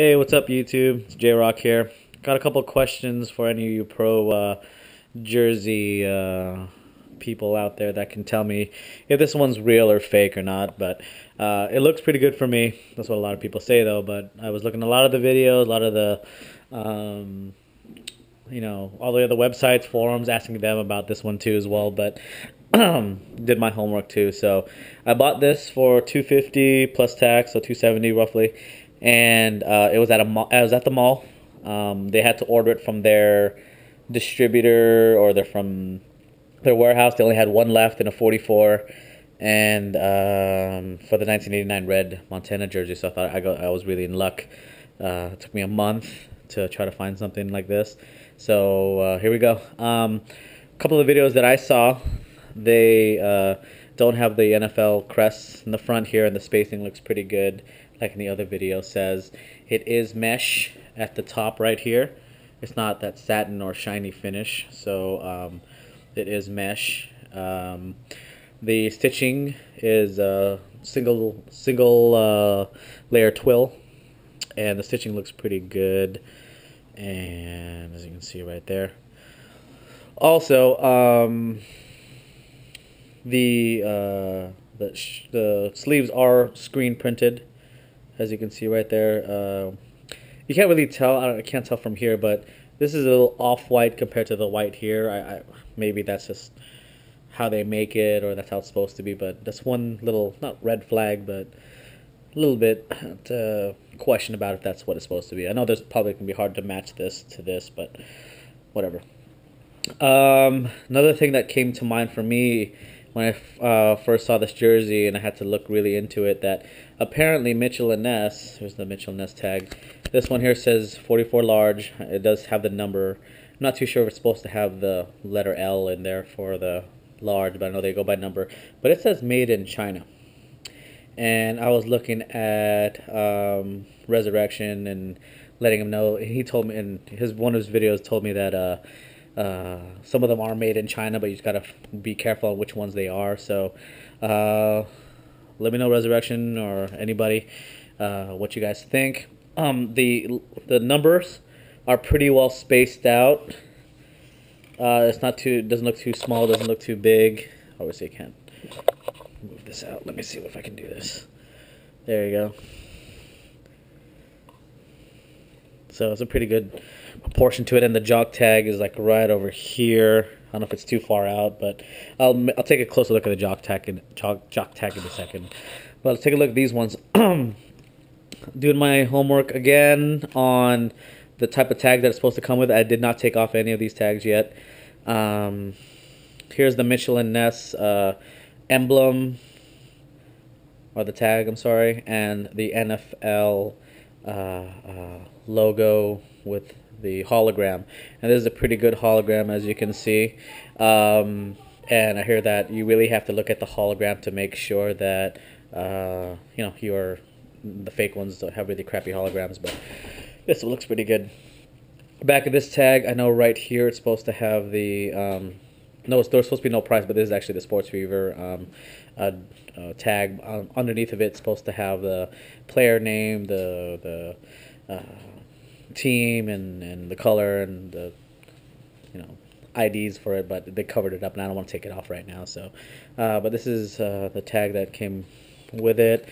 Hey, what's up, YouTube? It's J-Rock here. Got a couple questions for any of you pro jersey people out there that can tell me if this one's real or fake or not. But it looks pretty good for me. That's what a lot of people say, though. But I was looking at a lot of the videos, a lot of the, all the other websites, forums, asking them about this one too as well. But did my homework too. So I bought this for 250 plus tax, so 270 roughly, and it was at a mall. I was at the mall. They had to order it from their distributor or they're from their warehouse. They only had one left in a 44, and for the 1989 red Montana jersey. So I thought I was really in luck. It took me a month to try to find something like this. So here we go. A couple of videos that I saw, they don't have the NFL crest in the front here, and the spacing looks pretty good, like in the other video says. It is mesh at the top right here. It's not that satin or shiny finish, so it is mesh. The stitching is single layer twill, and the stitching looks pretty good, and as you can see right there. Also, the sleeves are screen printed, as you can see right there. You can't really tell. I can't tell from here, but this is a little off-white compared to the white here. Maybe that's just how they make it, or that's how it's supposed to be. But that's one little, not red flag, but a little bit to question about if that's what it's supposed to be. I know there's probably going to be hard to match this to this, but whatever. Another thing that came to mind for me when I first saw this jersey, and I had to look really into it, that apparently Mitchell and Ness, here's the Mitchell Ness tag. This one here says 44 large. It does have the number. I'm not too sure if it's supposed to have the letter L in there for the large, but I know they go by number. But it says made in China. And I was looking at Resurrection and letting him know. He told me in one of his videos told me that some of them are made in China, but you just gotta be careful on which ones they are. So let me know, Resurrection or anybody, what you guys think. The numbers are pretty well spaced out. It's not too, doesn't look too small, doesn't look too big. Obviously, I can't move this out. Let me see if I can do this. There you go. So it's a pretty good proportion to it, and the jock tag is like right over here. I don't know if it's too far out, but I'll take a closer look at the jock tag in a second. But let's take a look at these ones. Doing my homework again on the type of tag that it's supposed to come with. I did not take off any of these tags yet. Here's the Mitchell and Ness emblem, or the tag, I'm sorry, and the NFL logo with the hologram. And this is a pretty good hologram, as you can see. And I hear that you really have to look at the hologram to make sure that the fake ones don't have really crappy holograms, but this looks pretty good. Back of this tag, I know right here it's supposed to have the no, there's supposed to be no price, but this is actually the Sports Fever tag. Underneath of it's supposed to have the player name, the team, and the color, and the IDs for it, but they covered it up, and I don't want to take it off right now. So, but this is the tag that came with it.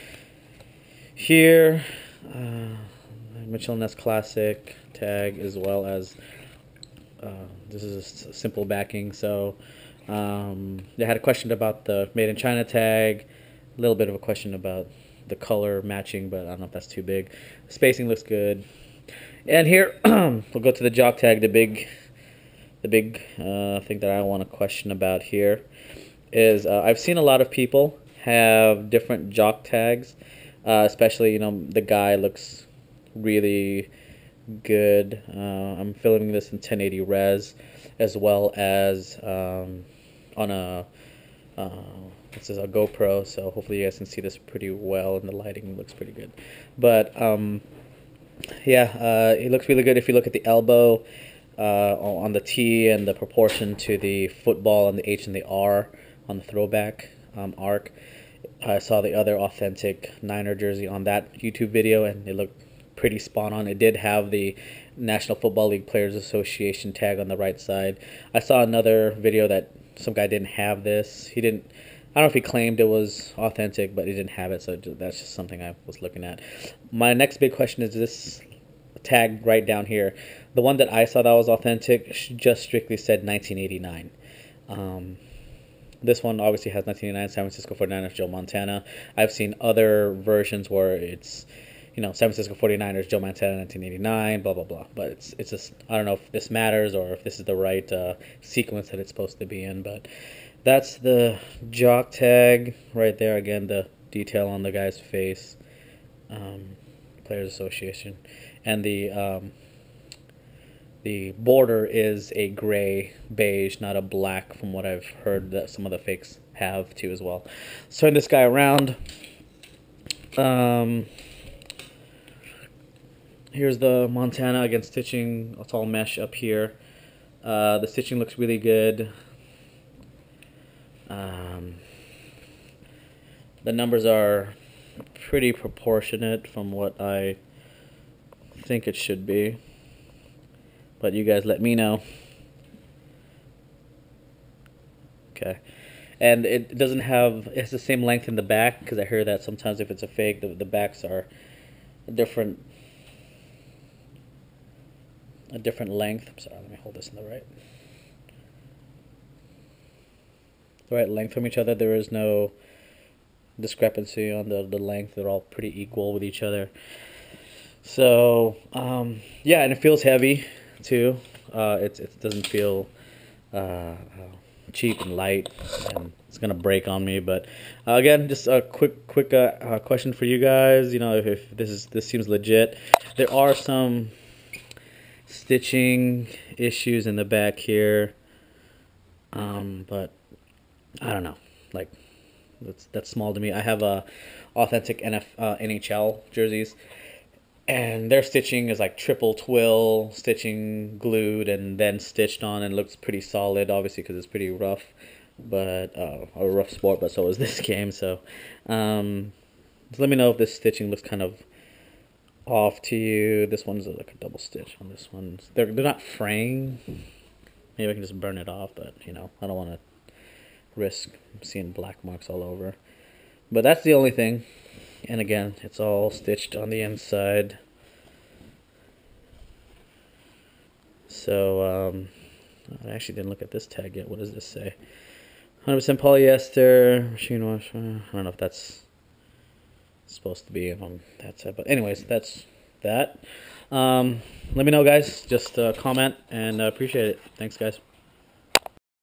Here, Mitchell Ness Classic tag, as well as this is a simple backing. So they had a question about the Made in China tag, a little bit of a question about the color matching, but I don't know if that's too big. The spacing looks good. And here we'll go to the jock tag. The big thing that I want to question about here is I've seen a lot of people have different jock tags. Especially, the guy looks really good. I'm filming this in 1080 res, as well as on a this is a GoPro, so hopefully you guys can see this pretty well, and the lighting looks pretty good. But yeah, it looks really good if you look at the elbow on the T, and the proportion to the football and the H and the R on the throwback arc. I saw the other authentic Niner jersey on that YouTube video, and it looked pretty spot on. It did have the National Football League Players Association tag on the right side. I saw another video that some guy didn't have this. He didn't. I don't know if he claimed it was authentic, but he didn't have it, so that's just something I was looking at. My next big question is this tag right down here. The one that I saw that was authentic just strictly said 1989. This one obviously has 1989 San Francisco 49ers Joe Montana. I've seen other versions where it's, San Francisco 49ers Joe Montana 1989, blah, blah, blah. But it's just, I don't know if this matters or if this is the right sequence that it's supposed to be in. But that's the jock tag right there. Again, the detail on the guy's face. Players Association. And the border is a gray beige, not a black, from what I've heard that some of the fakes have too as well. So turn this guy around. Here's the Montana, again stitching. It's all mesh up here. The stitching looks really good. The numbers are pretty proportionate from what I think it should be. But you guys let me know. Okay. And it doesn't have, it has the same length in the back, because I hear that sometimes if it's a fake, the backs are a different length. I'm sorry, let me hold this in the right length from each other. There is no discrepancy on the length. They're all pretty equal with each other. So, yeah, and it feels heavy too. It doesn't feel cheap and light, and it's gonna break on me. But again, just a quick question for you guys. If this seems legit, there are some stitching issues in the back here, but I don't know. Like, that's small to me. I have authentic NHL jerseys. And their stitching is like triple twill, stitching glued and then stitched on, and looks pretty solid, obviously, because it's pretty rough, but a rough sport, but so is this game. So just let me know if this stitching looks kind of off to you. This one's like a double stitch on this one. They're not fraying. Maybe I can just burn it off, but I don't want to risk seeing black marks all over. But that's the only thing. And again, it's all stitched on the inside. So, I actually didn't look at this tag yet. What does this say? 100% polyester, machine wash. I don't know if that's supposed to be on that side. But anyways, that's that. Let me know, guys. Just comment, and appreciate it. Thanks, guys.